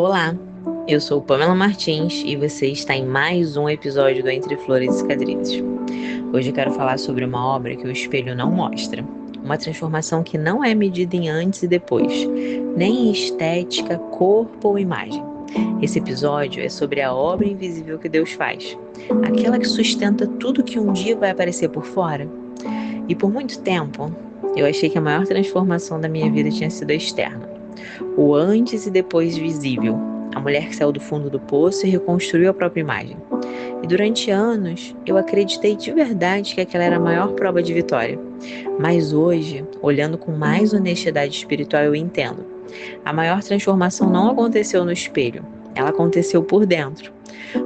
Olá, eu sou Pamela Martins e você está em mais um episódio do Entre Flores e Cicatrizes. Hoje eu quero falar sobre uma obra que o espelho não mostra, uma transformação que não é medida em antes e depois, nem em estética, corpo ou imagem. Esse episódio é sobre a obra invisível que Deus faz, aquela que sustenta tudo que um dia vai aparecer por fora. E por muito tempo, eu achei que a maior transformação da minha vida tinha sido externa. O antes e depois visível. A mulher que saiu do fundo do poço e reconstruiu a própria imagem. E durante anos, eu acreditei de verdade que aquela era a maior prova de vitória. Mas hoje, olhando com mais honestidade espiritual, eu entendo. A maior transformação não aconteceu no espelho. Ela aconteceu por dentro.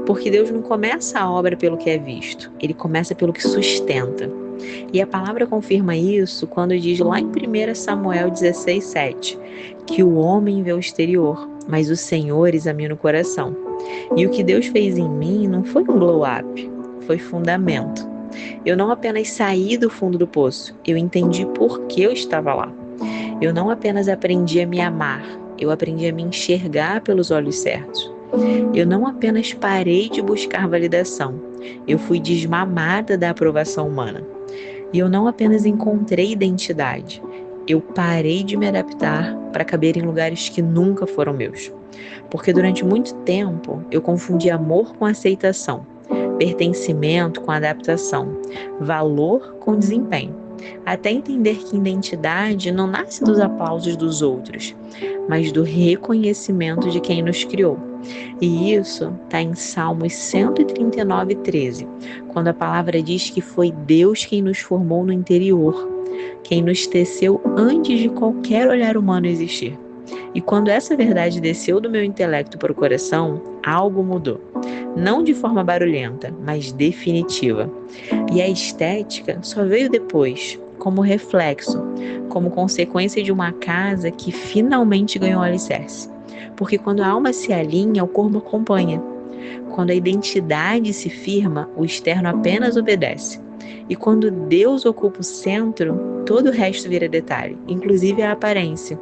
Porque Deus não começa a obra pelo que é visto. Ele começa pelo que sustenta. E a palavra confirma isso quando diz lá em 1 Samuel 16:7, que o homem vê o exterior, mas o Senhor examina o coração. E o que Deus fez em mim não foi um glow-up, foi fundamento. Eu não apenas saí do fundo do poço, eu entendi por que eu estava lá. Eu não apenas aprendi a me amar, eu aprendi a me enxergar pelos olhos certos. Eu não apenas parei de buscar validação, eu fui desmamada da aprovação humana. E eu não apenas encontrei identidade, eu parei de me adaptar para caber em lugares que nunca foram meus. Porque durante muito tempo eu confundi amor com aceitação, pertencimento com adaptação, valor com desempenho. Até entender que identidade não nasce dos aplausos dos outros, mas do reconhecimento de quem nos criou. E isso está em Salmos 139:13, quando a palavra diz que foi Deus quem nos formou no interior, quem nos teceu antes de qualquer olhar humano existir. E quando essa verdade desceu do meu intelecto para o coração, algo mudou. Não de forma barulhenta, mas definitiva. E a estética só veio depois, como reflexo, como consequência de uma casa que finalmente ganhou alicerce. Porque quando a alma se alinha, o corpo acompanha. Quando a identidade se firma, o externo apenas obedece. E quando Deus ocupa o centro, todo o resto vira detalhe, inclusive a aparência.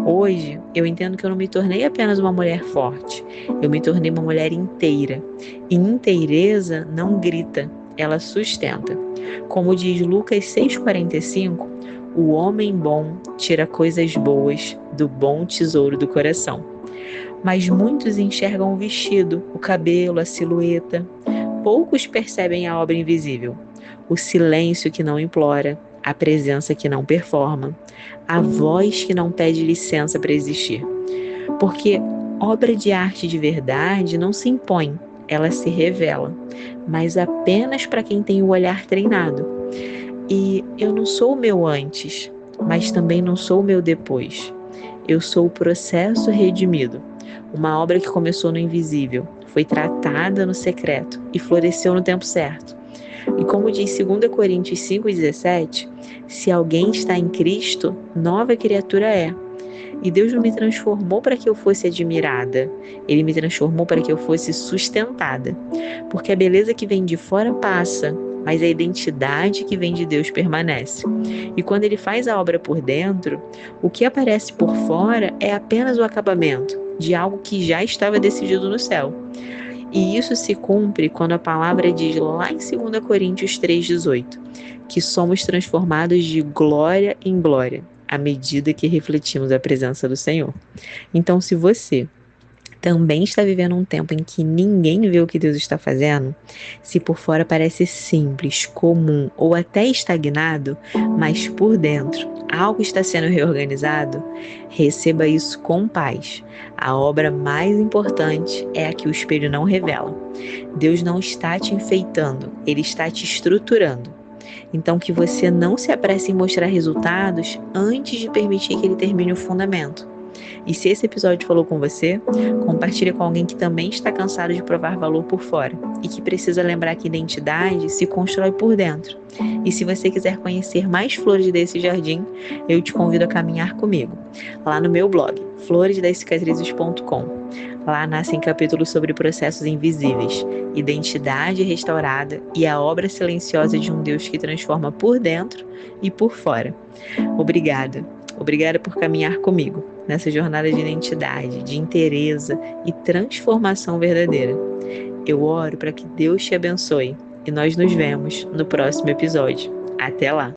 Hoje, eu entendo que eu não me tornei apenas uma mulher forte, eu me tornei uma mulher inteira. E inteireza não grita, ela sustenta. Como diz Lucas 6,45, o homem bom tira coisas boas do bom tesouro do coração. Mas muitos enxergam o vestido, o cabelo, a silhueta. Poucos percebem a obra invisível, o silêncio que não implora, a presença que não performa, a voz que não pede licença para existir. Porque obra de arte de verdade não se impõe, ela se revela, mas apenas para quem tem o olhar treinado. E eu não sou o meu antes, mas também não sou o meu depois. Eu sou o processo redimido, uma obra que começou no invisível, foi tratada no secreto e floresceu no tempo certo. E como diz 2 Coríntios 5,17, se alguém está em Cristo, nova criatura é. E Deus não me transformou para que eu fosse admirada, Ele me transformou para que eu fosse sustentada. Porque a beleza que vem de fora passa, mas a identidade que vem de Deus permanece. E quando Ele faz a obra por dentro, o que aparece por fora é apenas o acabamento de algo que já estava decidido no céu. E isso se cumpre quando a palavra diz lá em 2 Coríntios 3,18, que somos transformados de glória em glória, à medida que refletimos a presença do Senhor. Então, se você também está vivendo um tempo em que ninguém vê o que Deus está fazendo, se por fora parece simples, comum ou até estagnado, mas por dentro algo está sendo reorganizado, receba isso com paz. A obra mais importante é a que o espelho não revela. Deus não está te enfeitando, Ele está te estruturando. Então que você não se apresse em mostrar resultados antes de permitir que Ele termine o fundamento. E se esse episódio falou com você, compartilhe com alguém que também está cansado de provar valor por fora e que precisa lembrar que identidade se constrói por dentro. E se você quiser conhecer mais flores desse jardim, eu te convido a caminhar comigo, lá no meu blog, floresdascicatrizes.com. Lá nascem capítulos sobre processos invisíveis, identidade restaurada e a obra silenciosa de um Deus que transforma por dentro e por fora. Obrigada por caminhar comigo. nessa jornada de identidade, de inteireza e transformação verdadeira. Eu oro para que Deus te abençoe e nós nos vemos no próximo episódio. Até lá!